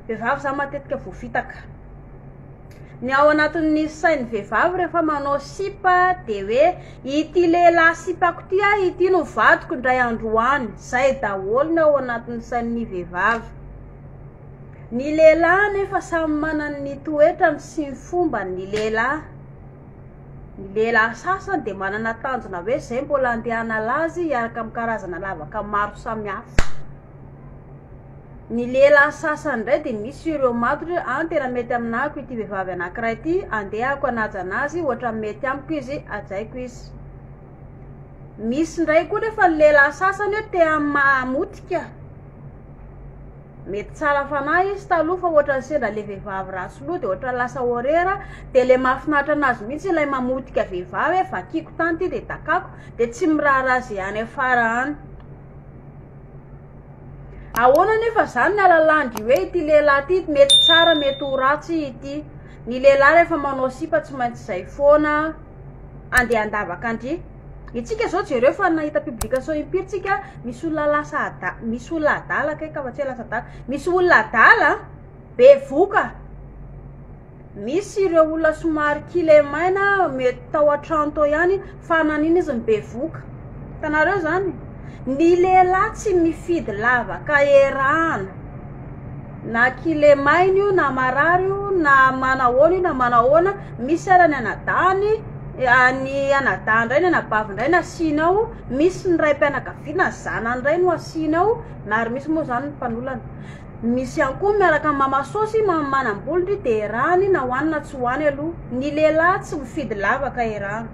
vehivavy za matetika voafitaka ny ao anatin'ny sainy vehivavy rehefa manao sipa de hoe ity lehilahy sipako ty ity no vadiko ndray androany zay daholo ny ao anatin'ny sain'ny vehivavy. Ny lehilahy nefa samy manana toetrany sy ny fomba ny lehilahy. Ny lehilahy sasany de manana tanjona hoe zay mbola andehana lazy hiaraka amin'ny karazana lavaka maro samihafa. Ny lehilahy sasany ndray de misy ireo matotra tena mety aminako ity vehivavy anankiray ity andehako anaja anazy ohatra mety amiko izy ajaiko izy. Misy ndray koa nefa ny lehilahy sasany hoe te mamotika mety tsara fanahy izy taloha fa ohatra sendra le vehivavy ratsy loha de ohatra lasa horera de le mahafinaritra anazy mihitsy ilay mamotika vehivavy vakiko tany ty de takako de tsy miraharaha zay any afara any. Ahoana nefa zany ny alalandy hoe ity lehilahy ty mety tsara mety ho ratsy ity. Ny lehilahy rehefa manao sipa tsy maintsy zay foana andeha andavaka andry. Itsika zao jereo fa nahita publication impiritsika misy olona lasa misy olona adala kaiky fa tsy lasa adala misy olona adala be voka. Misy ireo olona somary kile maina mety tao an-trano tao ihany fa naniny izy be voka. Tanareo zany ny lehilahy tsy mifidy lavaka erahana na kile maina io na marary io na manahoana io na manahoana misy arany anadany ny anadany ndray ny anabavy ndray no asianao misy ny ray mpianakaviana zanany ndray no asianao na ary misy moa zany ny mpanolana. Misy ihany koa miaraka amin'ny mamasosy manam-bolony de erahany na hoanina tsy hoany aloha. Ny lehilahy tsy mifidy lavaka erahana.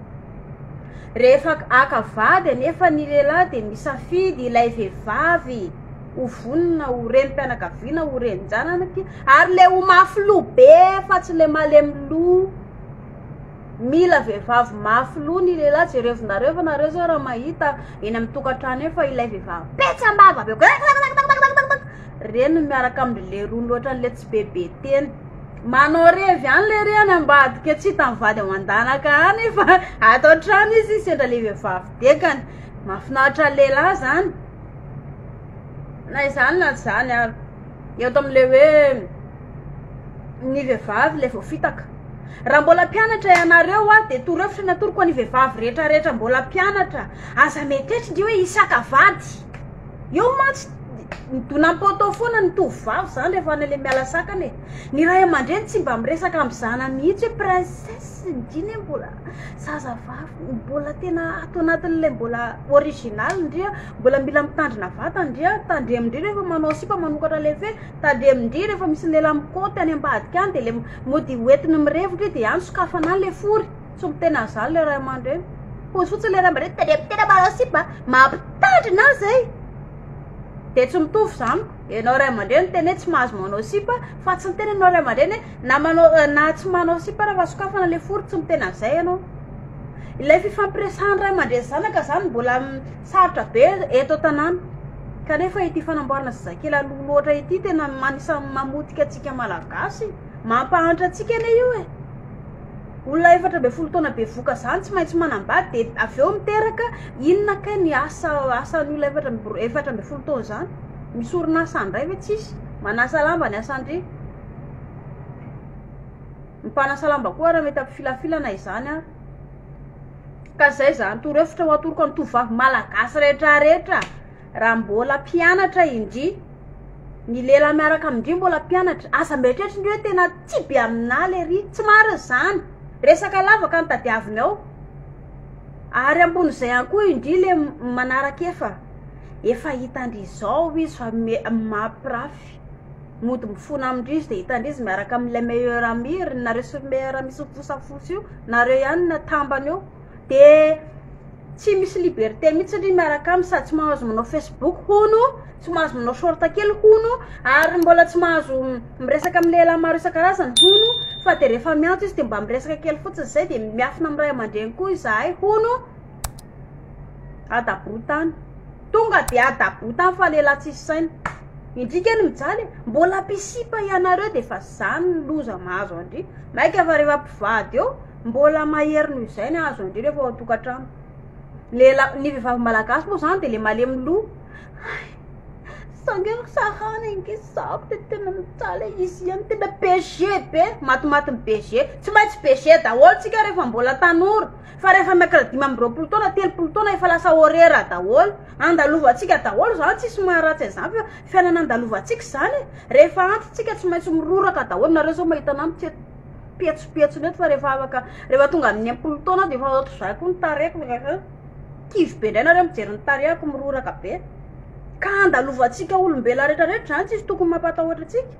Rehefa akavady nefa ny lehilahy de misafidy ilay vehivavy ho vonina ho renim-pianakaviana ho renin-janany ary le ho mafy loha be fa tsy le malemy loha. Mila vehivavy mafy loha ny lehilahy jerevinareo fa nareo zao raha mahita eny amin'ny tokantrano efa ilay vehivavy petsam-bava be reny miaraka amin'le rony loatra n'le tsy bebe teny. Manao revy any le reny ambadika tsy hita mivady aman-danaka any fa ato an-trano izy sendra le vehivavy dekany. Mahafinaritra lehilahy zany. Na izany na zany ary eto amin'le hoe ny vehivavy le voafitaka. Raha mbola mpianatra ianareo de torohevitra natoroko ny vehivavy rehetrarehetra mbola mpianatra aza metetry ndry hoe isakavady. Eo matsy donam-poto foana ny tovovavy zany rehefa an'le miala sakany. Ny ray aman-dreny tsy mba miresaka amin'ny zanany mihitsy hoe princesse ndriny mbola zazavavy mbola tena ato anatin'le mbola original ndry mbola mila mitandrina vatany ndry tandremindry rehefa manao sipa manokatra le fe tandremindry rehefa misy lehilahy mikoty any ambadika any de le mody hoentiny mirevitra de any sokafana le fory tsy mitena zany le ray aman-dreny. Fotsy le ray aman-dreny tena manao sipa mampitandrina zay. De tsy mitovy zany enao ray aman-dreny tena tsy mahazo manao sipa fa tsy mitena enao ray aman-dreny na manao na tsy manao sipa raha sokafana le fory tsy mitena zay enao. Ilay fifampiresahan'ny ray aman-dreny zanaka zany mbola sarotra be eto tanàna kanefa ity fanamboarana zazakely aloha loatra ity tena manisany mamotika atsika malagasy mampahantra atsika ene io olona 14 taona be voka zany tsy maintsy manambady de aveo miteraka inona kay ny asan'olona 14 taona zany. Misy orinasa andray ve tsisy manasa lamba ny asandry. Mpanasa lamba koa raha mety ampifilafilana izany ary. Ka zay zany torohevitra ho atoroko amin'ny tovovavy malagasy rehetrarehetra raha mbola mpianatra indry ny lehilahy miaraka amindry mbola mpianatra aza mbetrehitra indry hoe tena tsy be aminaly ery tsy marina zany. Resaka lavaka ny tadiaviny ao ary ambon'izay ihany koa indry le manaraka efa hitandry zao izy fa mampirafy mody mifona amindry izy de hitandry izy miaraka amin'ilay meilleur ami nareo sy meilleur ami sy fosafosy io nareo ihany natambany eo de tsy misy liberté mihitsy ndry miaraka aminy sady tsy mahazo manao Facebook hono tsy mahazo manao shorta kely hono ary mbola tsy mahazo miresaka amin'ny lehilahy maro isan-karazany hono fa de rehefa miantso izy de mba miresaka kely fotsiny zay de miafina amin'ny ray aman-dreny koa izahay hono adabrotany tonga de adabrotany fa lehilahy tsisy saina indrika ny mijaly mbola mpisipa ianareo de fa zany loza mahazo andry maika fa rehefa mpivady eo mbola mahery noho izay ny azo andry rehefa ao an-tokantrano. Ny vehivavy malagasy moa zany de le malemy loha sangel sahana ingi sapte tena tsale izy ihany tena péché be matimaty péché tsy maintsy péché daholo tsika rehefa mbola tanora fa rehefa miakatra 5 amby 20 taona 30 taona efa lasa horera daholo andalovantsika daholo zany tsisy maharatsy zany fa fiainana andalovantsika zany rehefa antitsika tsy maintsy miroraka daholo nareo zao mahita anao petso net fa rehefa afaka rehefa tonga amin'ny 10 taona de efa ohatry zay koa ny tareko kivy be ndray nareo mijery ny tarehako miroraka be ka andalovantsika olombela rehetrarehetra zany tsisy tokony mampatahotra atsika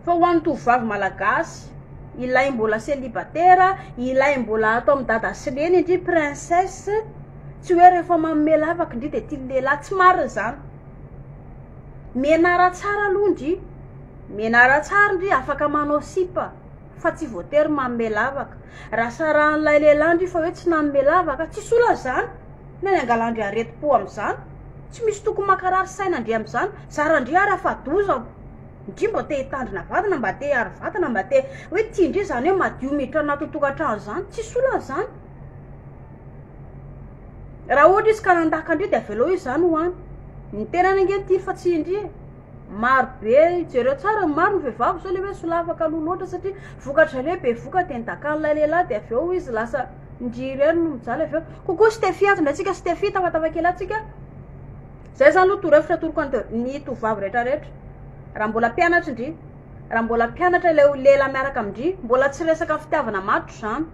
fa ho an'ny tovovavy malagasy ilay mbola célibataire ilay mbola atao amin'ny dada sileny indry princesse tsy hoe rehefa manome lavaka indry de tia lehilahy tsy marina zany menara tsara aloha indry menara tsara indry afaka manao sipa fa tsy voatery manome lavaka raha saran'ilay lehilahy indry fa hoe tsy nanome lavaka tsy sola zany neny angalandry areti-po amin'izany tsy misy tokony makarary saina ndry amin'izany zara ndry ary afadozako indry mba te hitandrina vatana mba te ary vatana mba te hoe tia indry zany hoe madio miditra anaty tokantrano zany tsy sola zany raha ohatra izy ka nandaka indry de avelo izy zany hoany ny tenany ange ty fa tsy indry maro be jereo tsara maro ny vehivavy zao le hoe solavaka aloha loatra satria vokatra le be vokatra de nitakan'ilay lehilahy de aveo izy lasa indry reny no mijaly aveo kokoa Stefy ato ndratsika Stefy tavatavakely atsika zay zany aloha torohevitra toroko ny tovavy rehetrarehetra raha mbola mpianatra indry raha mbola mpianatra le lela miaraka amindry mbola tsy resaka fitiavana matro zany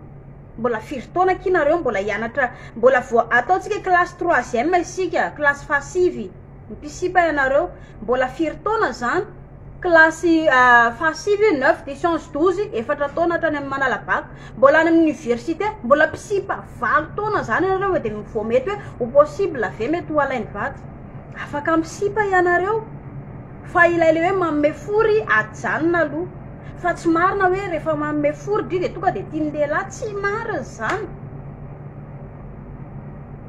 mbola 4 taona kinareo mbola hianatra mbola vo ataotsika classe 3e isika classe fasivy mipisipa ianareo mbola 4 taona zany classe fasivy 9 de science 12 efatra taona hatrany amin'ny manalabaka mbola any amin'ny université mbola pisipa 4 taona zany ianareo de vao mety hoe possible ave mety ho alainy vaty afaka misipa ianareo fa ilay le hoe manome fory ajanona aloha fa tsy marina hoe rehefa manome fory dry de tonga de tiany lehilahy tsy marina zany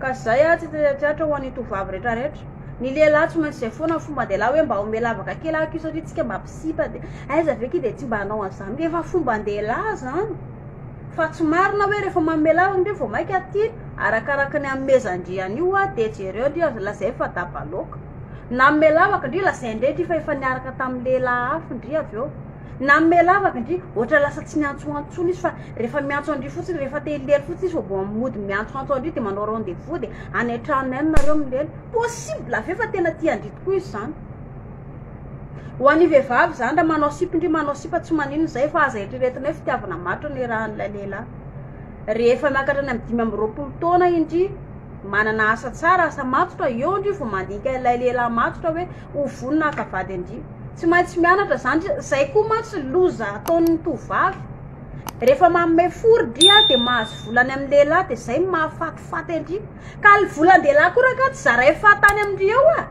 ka zay tsy teatratra ho an'ny tovavy rehetrarehetra ny lehilahy tsy maintsy zay foana fomba de lahy hoe mba ome lavaka kely ako satria tsika mba pisipa de aiza ve ky de tsy mba hanao an'izany rehefa fomba ndehilahy zany fa tsy marina hoe rehefa manome lavaka ndry vao mainka aty arakaraka ny amezandriany io a de jereo ndry azo lazay fa dabaloka na ame lavaka ndry lazay ndrendry fa efa niaraka tamin'ny lehilahy hafa ndry aveo na ame lavaka ndry ohatra lasa tsy miantsoantsony izy fa rehefa miantso andry fotsiny rehefa te hilery fotsiny izy vao mody miantsoantso andry de manao rendez-vous de any an-tranony any nareo milely possible ave fa tena tia andry tokoa izy zany ho an'ny vehivavy zany raha manao sipa indry manao sipa tsy manino zay fa aza eritreretina hoe fitiavana matra ny rahan'ilay lehilahy rehefa miakatra ny amin'ny 5 amby 20 taona indry manana asa tsara asa matotra eo ndry vao mandinika ilay lehilahy matotra hoe ho vonina akavady indry tsy maintsy mianatra zany zay koa mantsy loza ataon'ny tovavy rehefa manome fory ndry de mahazo volany amin'ny lehilahy de zay mahafatifaty indry ka ny volan-dehilahy koa raha ka tsy zara efa tany amindry eo a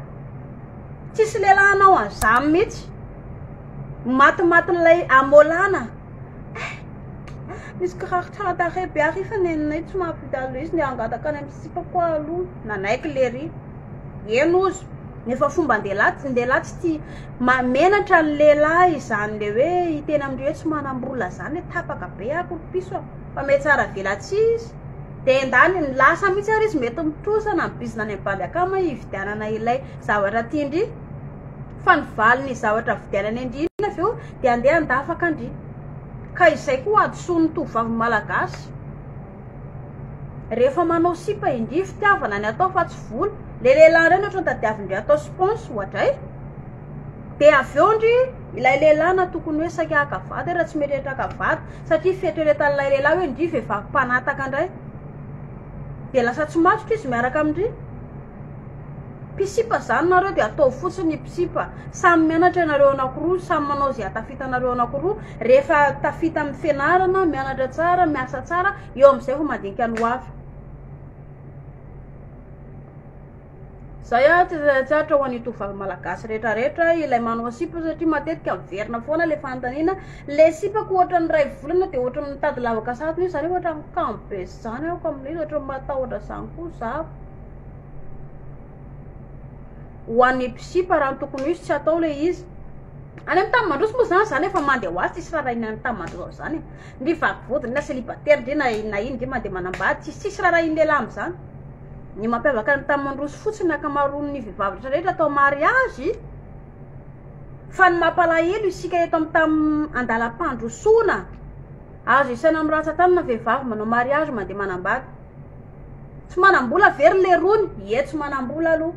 tsisy lehilahy anao an'izany mihitsy matimatin'ilay amolana misy kiraritra tare be ary fa nenay tsy mahampidalo izy ny angataka any amin'ny sipa koa aloha nanaiky lery eno ozy nefa fomba ndehilahy tsy tia menatra ny lehilahy izany le hoe hiteny amindreo hoe tsy manam-bola zany hoe tapaka be ako piso fa mety tsara velatsy izy de endany ny lasa mihitsy ary izy mety mitrosana mibizina any ambandy akama hividianana ilay zavatra tia indry fa ny valiny zavatra vidianany indrina aveo de andeha andafaka andry ka izay koa adosoan'ny tovavy malagasy rehefa manao sipa indry fitiavana ny atao fa tsy vola le lehilahy reny ohatra ny tadiavindry atao sponsy ohatray de aveo ndry ilay lehilahy na tokony hoe saika akavady raha tsy mety rehetra akavady satria fieritreretan'ilay lehilahy hoe indry vehivavy mpanataka indray de lasa tsy matotra izy miaraka amindry pisipa zany nareo de atao fotsiny pisipa samy mianatra nareo anakiroa samy manao zay atafita nareo anakiroa rehefa tafita amin'ny fianarana mianatra tsara miasa tsara eo amin'izay ho mandinika ny hoavy zay a tsy hatra ho an'ny tovavy malagasy rehetrarehetra ilay manao sipa satria matetika miverina foana le fanontaniana le sipako ohatra ny ray volana de ohatra mitady lavaka satony izy zany ohatra mikambe zany ako amin'izy ohatra matahotra zany koa za ho an'ny pisipa raha tokony izy tsy atao le izy any amin'ny tamy mandroso moa zany zany efa mandeha ho azy tsisy raha rahina any tamy mandroso zany ndry vakivodiny na célibataire ndry na ino ndry mandeha manambady tsisy raha rahiny lehilahy am'izany ny mampiavaka ny tamin'ny mandroso fotsiny akamaroan'ny vehivavy rehetra atao mariazy fa ny mampalahelo isika eto amin'ny tamin'ny andalam-pandrosoana azo isaina amin'ny ratsan-tanana vehivavy manao mariazy mandeha manambady tsy manam-bola very le rony tsy manam-bola aloha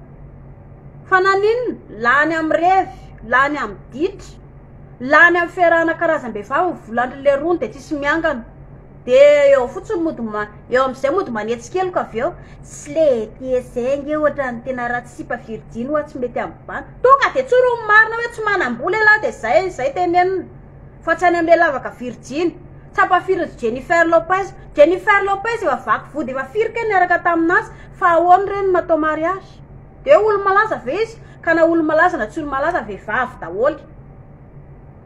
fa naninona lany amin'ny revy lany amin'ny ditra lany amin'ny fiarahana karazam-behivavy volandry le rony dia tsisy miangana dia eo fotsiny eo amin'izay mody manetsikelo avy eo tsy le tiezay nge ohatra ny tena raha tsy mpaviridiny hoa tsy mety amin'ny bana tonga dia tsoro ny marina hoe tsy manam-bola lahy dia zay tenenina fa tsy any amin'le lavaka viridiny tsy ampafiry Jennifer Lopez efa vaky vody efa firika niaraka taminazy fa ahoany reny natao mariazy dia olo malaza ve izy ka na olo malaza na tsy olo malaza vehivavy daholo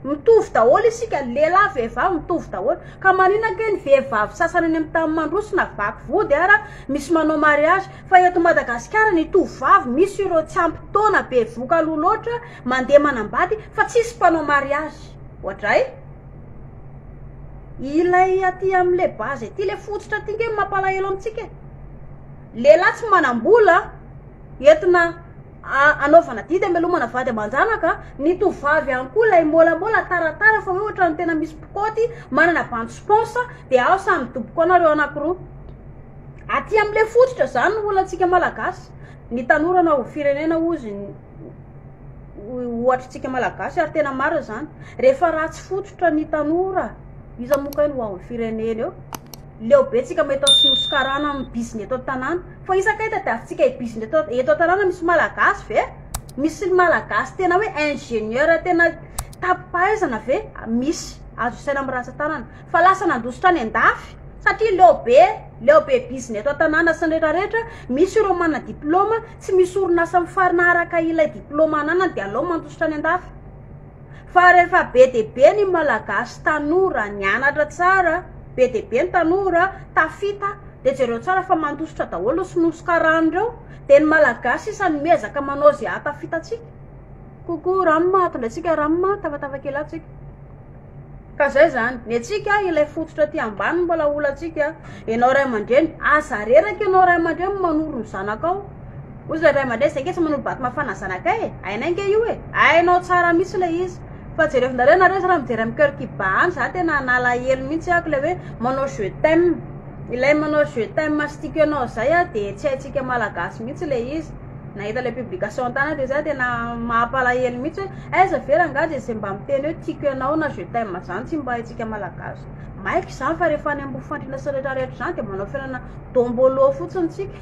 mitovy daholo isika lehilahy vehivavy mitovy daholo ka maninona ke ny vehivavy sasany any amin'ny tamin'ny mandrosona vaky vody ara misy manao mariazy fa eto Madagasikara ny tovavy misy ireo tsy ampy taona be voka aloha loatra mandeha manambady fa tsisy mpanao mariazy ohatray ilay aty amin'le bazy aty le fototra ty nge mampalahelo amintsika lehilahy tsy manam-bola entina anaovana didy amelomana vady aman-janaka ny tovavy ihany koa lay molamola taratara fa hoe ohatra ny tena misy pikoty manana bandy sponsa dia ao samy doboko anareo anankiroa aty amin'le fototra zany no olantsika malagasy ny tanora ho firenena ozy ohatritsika malagasy ary tena maro zany rehefa ratsy fototra ny tanora iza moka iny ho firenena eo leo be tsika mety sinosy-karana amin'ny biziny eto tanàna fa isakay tadiavintsika biziny eto tanàna misy malagasy ve misy malagasy tena hoe ingénieur tena tapaizana ve misy azo isaina amin'ny ratsan-tanana fa lasa nandositra any an-dafy satria leo be biziny eto tanàna sy ny rehetrarehetra misy ireo manana diplôma tsy misy orinasa mifarinaraka ilay diplôma ananany dia aleo mandositra any an-dafy fa rehefa be dia be ny malagasy tanora nianatra tsara be dia be ny tanora tafita dia jereo tsara fa mandositra daholo sinosy-karan'ireo dia ny malagasy isany miezaka manao zay atafitantsika kokoa ranomato ndratsika ranomato tafatafakely atsika ka zay zany ny atsika ilay fototra ty ambany mbola olantsika ianao ray aman-dreny aza reraka ianao ray aman-dreny manoro ny zanakao ozy le ray aman-dreny zay nge tsy manolo baty mafana zanakay ainay nge io ainao tsara misy le izy fa jerevonareo nareo raha mijery amin'ny cœur qui bat any za tena nalahelo mihitsy ako le hoe manao je t'aime ilay manao je t'aime stiky anao zay dia tsy haitsika malagasy mihitsy le izy nahita le publication an-tana dia zay tena mampalahelo mihitsy hoe aiza vera angady izay mba miteny hoe tiako ianao na je t'aime zany tsy mba haitsika malagasy maiky zany fa rehefa any ambo fandrina sy rehetrarehetra zany dia manao fiainana dombolo fotsiny tsika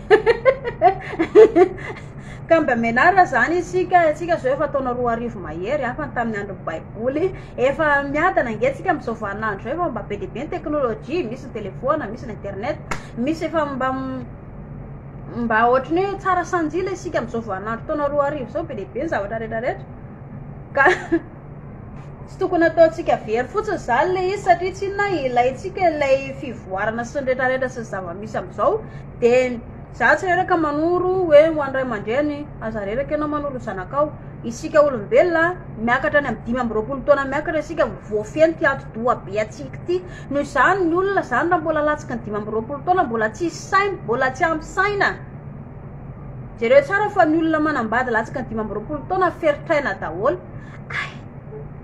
ka mba menarina zany isika zao efa taona 2 mahery fa tamin'ny andro baiboly efa miadana angetsika amin'izao vaninandro zao efa mba be dia be ny teknôlôjia misy ny telefona misy ny internet misy efa mba ohatrany hoe tsara sanjila isika amin'izao vaninandro taona 2 zao be dia be ny zavatra rehetrarehetra ka tsy tokony ataontsika very fotsiny zany le izy satria tsy inona ilayntsika ilay fivoarana sy ny rehetrarehetra sy ny zava-misy amin'izao dia za tsy reraka manoro hoe ho andray aman-dreny aza reraka ianao manoro zanakao isika olombelona miakatra any amin'ny 5 taona miakatra isika voafeny ty ati-doha be atsika ty noho izany ny olona zany raha mbola latsika ny 5 taona mbola tsy saina mbola tsy ampy saina jereo tsara fa ny olona manambady latsika ny 5 taona feritraina daholo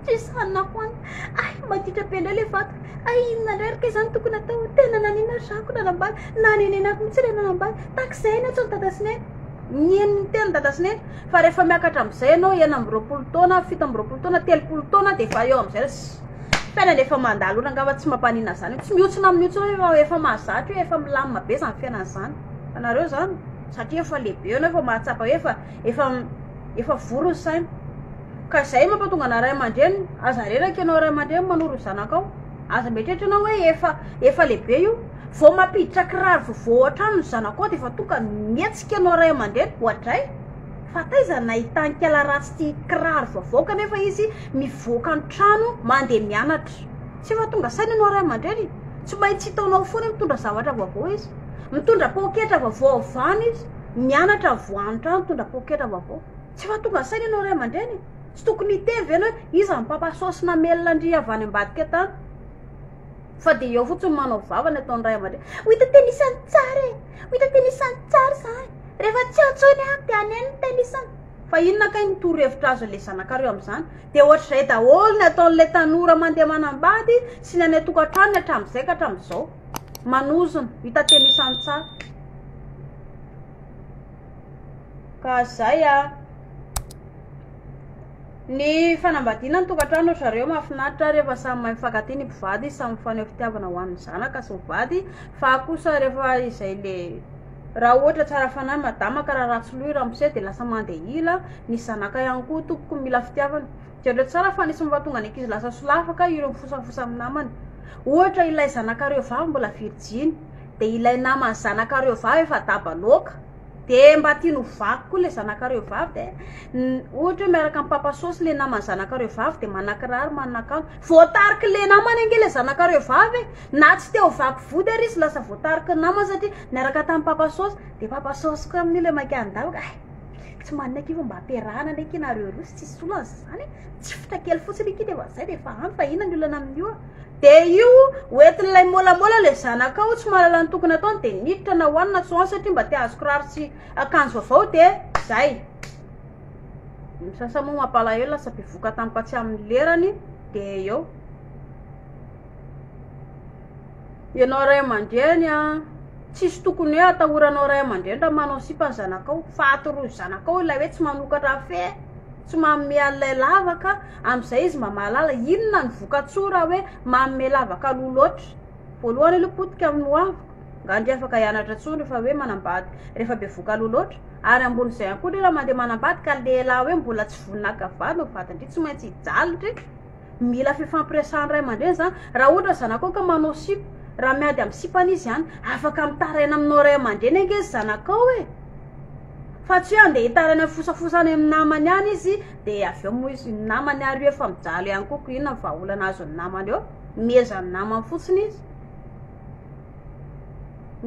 tsy sanako any maditra be indray le vato inona reraka izany tokony atao tena nanina zako nanambady nanenenako mihitsy le nanambady takizay ny atso ny dadasineny nyeniny tena dadasineny fa rehefa miakatra amin'izay ianao 9 taona 7 taona 3 taona dia efa eo amin'izay fiainana efa mandalona angamba tsy mampanina zany tsy mihotsona mihotsona efa mahazatra hoe efa milamina be zany fiainana zany anareo zany satria efa lehibe ianao efa mahatsapa hoe efa vorony saina ka izay mampatonga na ray aman-dreny aza reraka ianao ray aman-dreny manoro zanakao aza mieritreritra ianao hoe efa lehibe io vao mampiditra kiraro vovao an-trano ny zanakao dia efa tonga mietsika ianao ray aman-dreny ohatray fa taiza nahitankela ratsy ty kiraro vaovao kanefa izy mivoaka ny trano mandeha mianatra tsy efa tonga saina ianao ray aman-dreny tsy maintsy hitaonao foana mitondra zavatra vaovao izy mitondra poketra vaovao avany izy mianatra voan'ny trano mitondra poketra vaovao tsy efa tonga saina ianao ray aman-dreny tsy tokony hitevy ianao hoe iza mipampasosina melona andry avy any ambadika tany fa de eo fotsiny manao vavana ataony ray aman-dreny hita tenisany tsara hita tenisany tsara zany rehefa tsy atsony ako de aneny tenisany fa inona kay nitoro-hevitra azo le zanakareo am'izany de ohatr'izay daholo ny ataon'le tanora mandeha manambady sy ny any atokantrano hatramin'izay ka hatramin'izao manozona hita tenisany tsara ka zay ny fanambadiana ny tokantrano zareo mahafinaritra rehefa samy mahay mifankatia ny mpivady samy mifaneho fitiavana ho an'ny zanaka sy mivady fa kosa rehefa izay le raha ohatra tsara fanahy madama ka raha ratsy loha raha misy de lasa mandeha ila ny zanaka ihany koa tokoko mila fitiavana jereo tsara fa nisy mahatonga ny ankizy lasa solafaka ireo mifosafosa amin'ny namany ohatra ilay zanakareo vavy mbola virjiny de ilay namany zanakareo vavy efa dabaloaka de mba tiano vaky koa le zanakareo vavy de ohatra hoe miaraka amin'ny papasosy le namany zanakareo vavy de manakirary manakano voatariky le namany ange le zanakareo vavy na tsy teo vaky vody ary izy lasa voatariky namany satria miaraka tamin'ny papasosy de papasosy koa amin'io le makiandavaka tsy manina kiva mba ampiarahana ndraiky nareo roa sy tsisy olana zany tsy fitakely fotsiny iki de zay de fa ampy fa ina ny olana amin'io de io oentin'ilay molamola le zanakao tsy mahalala ny tokony ataony de niditra na hoanina tsoany satria mba te azo kiraro sy akanjo vaovao de zay misasa moa mampalahelo lasa mpivoaka tampatsy amin'ny lerany de eo ianao ray aman-dreny tsisy tokony hoe atahoranao ray aman-dreny raha manao sipa ny zanakao fatoroy zanakao ilay hoe tsy manokatra fe tsy manome an'ilay lavaka am'izay izy mba mahalala inona ny voka-tsoa raha hoe manome lavaka aloha loatra voalohany aloha potika amin'ny hoaviko ngandry afaka hianatra tsony rehefa hoe manambady rehefa be voka aloha loatra ary ambon'izay ihany koa raha mandeha manambady ka lehilahy hoe mbola tsy voninakavady no vadindry tsy maintsy hijalindry mila fifampiresahany ray aman-dreny zany raha ohatra zanakao ka manao sipa raha miady amin'ny sipany izy ihany afaka mitaraina aminao ray aman-dreny ange izy zanakao fa tsy hoe andeha hitarana fosafosany amin'ny namany ihany izy de avy eo moa izy ny namany ary efa mijaly ihany koa inona ny vahaolana azo ny namany eo mezany namany fotsiny izy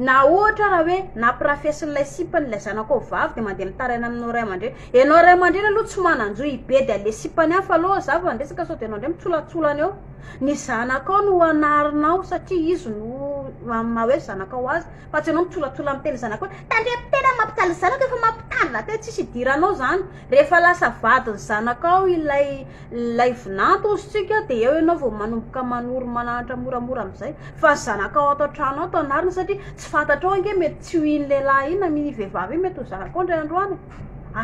na ohatra raha hoe nampirafesin'ilay sipan'ilay zanakao vavy de mandeha mitaraina aminao ray aman-dreny ianao ray aman-dreny aloha tsy mananjo ibe de ale sipany ihany fa aloha za fa andresaka sao de anao ndray mitsolatsolana eo ny zanakao no anarinao satria izy no maha hoe zanakao azy fa tsy anao mitsolatsola amin'ny teny zanakao tandrem-tena mampitaly zanaka efa mampitaly la te tsisy idiranao zany rehefa lasa vadiny zanakao ilay vinanto ozytsika de eo ianao vao manomboka manory mananatra moramora am'izay fa zanakao ato an-trano ato anarina satria tsy fantatrao ange mety tsy ho iny lehilahy iny na miny vehivavy iny mety ho zanakao ndray androany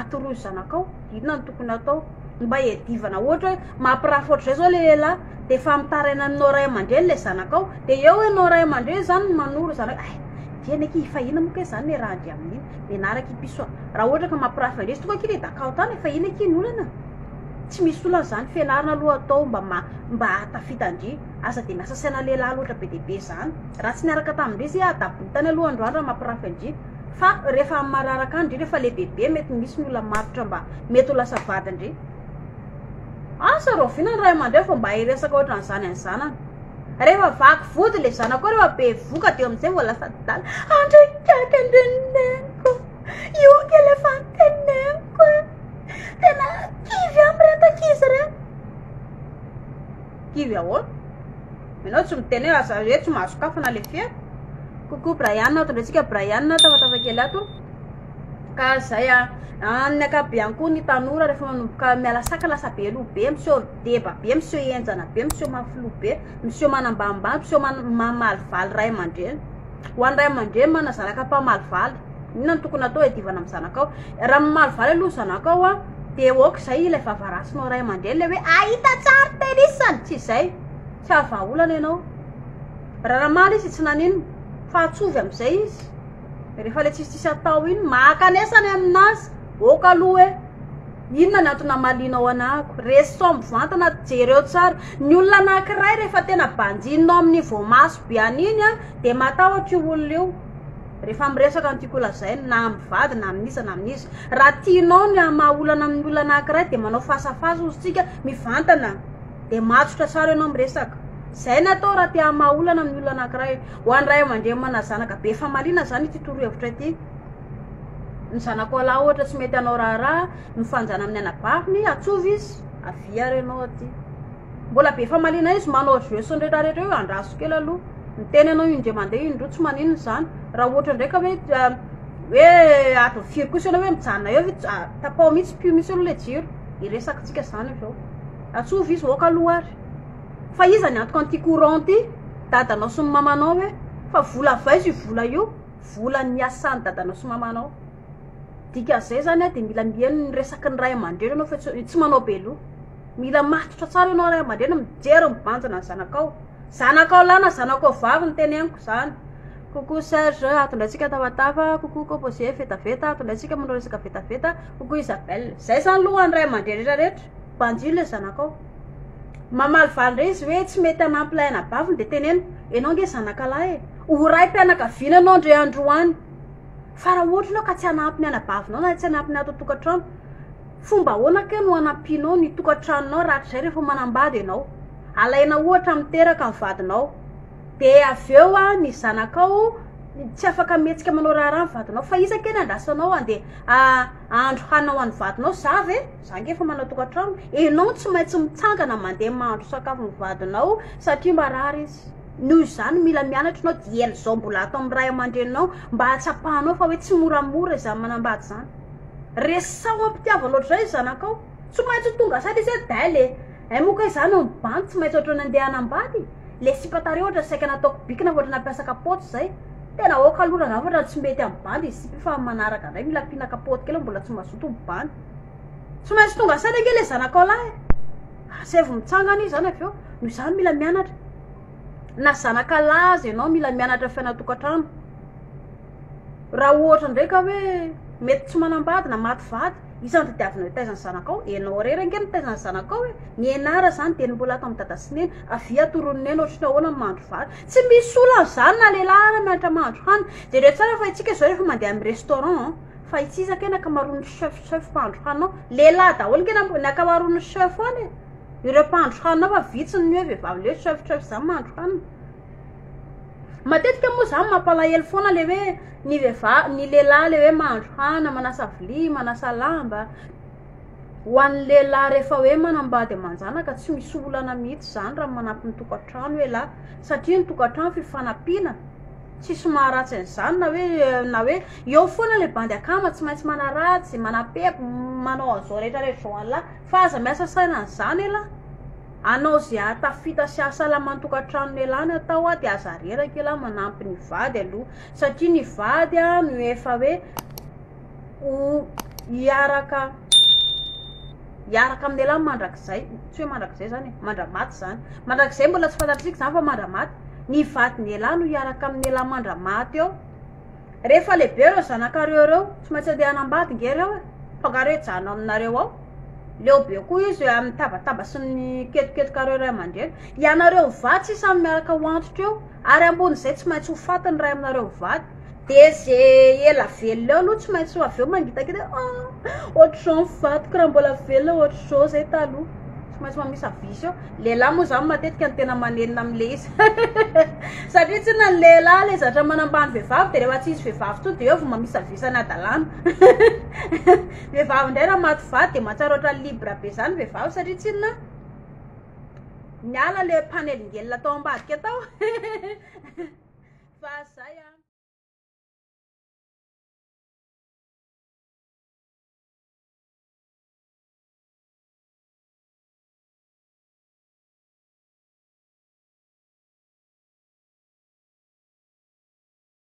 atoroy zanakao inona ny tokony atao mba hiadivana ohatra hoe mampirafy ohatr'izay zao le lehilahy de fa mitaraina aminao ray aman-dreny le zanakao de eo ianao ray aman-dreny zany manoro zanaka dianaky fa ina moka zany le raha andry amin'iny menaraka ipiso raha ohatra ka mampirafy andresy toka kely dakao tany fa ina ky ny olana tsy misy olana zany fianarana aloha atao mba atafitandry asa de miasa saina lehilahy loatra be dehibe zany raha tsy niaraka tamindry izy adabotany aloha androany raha mampirafy andry fa rehefa mararaka andry rehefa le bebe mety misy ny olona marotra mba mety ho lasa vadindry asa ro vinany ray aman-dreny fa mba hiresaka ohatra n'izany any zanany rehefa vaky vody le zanako rehefa be voka de am'izay voa lasa dala andrekaka andrenenko ioky elefantenenko tena kivy amyretak'izy reny kivy ahoana minao tsy miteny hoe aza hoe tsy mahazo kafana le fia kokoa Brian ato ndratsika Brian tafatafakely ato ka zay ny akabe ihany koa ny tanora rehefa manomboka mialasaka lasa be loha be miseho deba be miseho enjana be miseho mafilo be miseho manambanimbany miseho mamalivaly ray aman-dreny ho any ray aman-dreny mana zanaka mpamalivaly inona ny tokony atao edivana amin'ny zanakao raha mamalivaly aloha zanakao de oka zay ilay vavarasinao ray aman-dreny le hoe ahita tsara tenisany tsy zay tsy avaolana ianao raha ramaly izy tsy nanino fa atsovy am'izay izy rehefa le tsisitsisy atao iny makanesany aminazy oka aloha hoe inona ny antona malinao anako resy mivantana jereo tsara ny olona anankiray rehefa tena banjinao amin'ny voamaso be an'iny de matahotra io olona io rehefa miresaka ny tiako lazay na mivady na aminisa na amin'izy raha tianao ny mahaolana amin'ny olona anankiray de manao fasafasa ozytsika mivantana de matsotra tsara ianao miresaka zay natao raha tia mahaolana amin'ny olona anankiray ho any ray aman-dreny mana zanaka be famalina zany ty torohevitra ty ny zanako alahy ohatra tsy mety anao raharaha mifanjana amin'ny anabaviny atsovy izy avia renao aty mbola be famalina izy manao jeu sy nrehetrarehetra io andraso kely aloha ny tena anao indre mandeha indro tsy maninona zany raha ohatra ndraika hoe ato firy kosa ianao hoe mijanona eo tapao mihitsy pio mihitsy aloha le jiro iresakitsika zany aveo atsovy izy oka aloha ary fa izy any antoko an'ity courant ty dadanao sy ny mamanao hoe fa vola vaizy io vola io vola niasany dadanao sy mamanao dikazay zany de mila mihaino ny resaky ny ray aman-dreny anao fa tsy manao be loha mila matotra tsara ianao ray aman-dreny mijery mibanjana ny zanakao lana zanakao vavy ny teneniko zany coucou Serge atondratsika tavatava coucou composé vetaveta atondratsika manao resaka vetaveta coucou Isabelle zay zany lohany ray aman-dreny rehetrarehetra banjilo le zanakao mamaly valy izy hoe tsy mety anampy lay anabaviny de tenena enao nge zanakalahy ho ray mpianakaviana anao ndre androany fa raha ohatra anao ka tsy anampy ny anabavinao na tsy anampy ny ato tokantrano fomba ahoana ke no anampinao ny tokantranonao raha zay rehefa manambady ianao alaina ohatra miteraka ny vadinao de aveo ny zanakao tsy afaka metsika manao raha ny vadinao fa isake ny andrasanao ande andro hanao any vadinao zavy zange efa manao tokantrano enao tsy maintsy mitsangana mandeha mahandro sakafo ny vadinao satria marary izy noho izany mila mianatra anao diely zao mbola atao amin'ny ray aman-dreninao mba hatsapahanao fa hoe tsy moramora izany manambady zany resao ampitiava loatra zay zanakao tsy maintsy tonga sady izy daile moka izany mibandy tsy maintsy ohatrany andeha hanambady le sipatary ohatra saika nataoko bikina ohatra nampiasa kapoty zay tena oka aloha raha ohatra tsy mety ambandy izy fa manaraka ndray mila pina kapoty kely mbola tsy mazoto mibandy tsy maintsy tonga sady ake le zanakao lahy sevo mitsangana izy zany aveo no izany mila mianatra na zanakalazy ianao mila mianatra fiainatokantrano raha ohatra ndraika hoe mety tsy manambady na maty vady isany tadiavina taizany zanakao enao rerange ny taizany zanakao hoe ny enara zany de ny mbola atao amin'ny dada sineny avia torononena ohatrany ahoana ny mahandro vady tsy misy olana zany na lehilahy na mianatra mahandro hany de re tsara fa itsika zao rehefa mandeha amin'ny restaurant fa itsizake ny akamaroany chef mpahandro hanao lehilahy daholo ke ny akamaroany chef any ireo mpahandro hanina fa vitsiny ny hoe vehivavy le chef zany mahandro hanina matetika moa zany mampalahelo foana le hoe ny lehilahy le hoe mahandro hana manasa vilia manasa lamba ho an'ny lehilahy rehefa hoe manambady amanjanaka tsy misy olana mihitsy zany raha manampy ny tokantrano hoe lahy satria ny tokantrano fifanampiana tsisy maharatsy an'izany na hoe eo foana le bandy akama tsy maintsy manaratsy manapepo manao an'izao rehetrarehetra zao any lahy fa aza miasa saina an'izany lahy anao zay atafita sy asalamany tokantrano elany atao de aza reraka lahy manampy ny vady aloha satria ny vady no efa hoe hiaraka amin'ny elahy mandrakizay tsy hoe mandrakizay zany mandramaty zany mandrakizay mbola tsy fantatritsika zany fa mandramaty ny vady ny elahy no hiaraka amin'ny elahy mandramaty eo rehefa lehibe reo zanakareo reo tsy maintsy andeha hanambady nge reo fangareo jano aminareo ao leo be koa izy amin'ny tabataba sy ny ketoketokareo ray aman-dreny ianareo vady sy samy miaraka ho antitra eo ary ambon'izay tsy maintsy ho fatiny ray aminareo vady de zay ela velona eo aloha tsy maintsy ho aveo mangitakita ohatr'izao mivadiko raha mbola velona ohatr'izao zay taloha tsy maintsy mamisa visy eo lehilahy moa zany matetika ny tena manenina am'le izy satria tsy na ny lehilahy le zatra manambany vehivavy de rehefa tsy izy vehivavy to de eo vo mamisa visy any adalàna vehivavy indray raha maty vady de mahatsara ohatran'ny libre be zany vehivavy satria tsy inona miala le panelingelina atao ambadika atao fa zay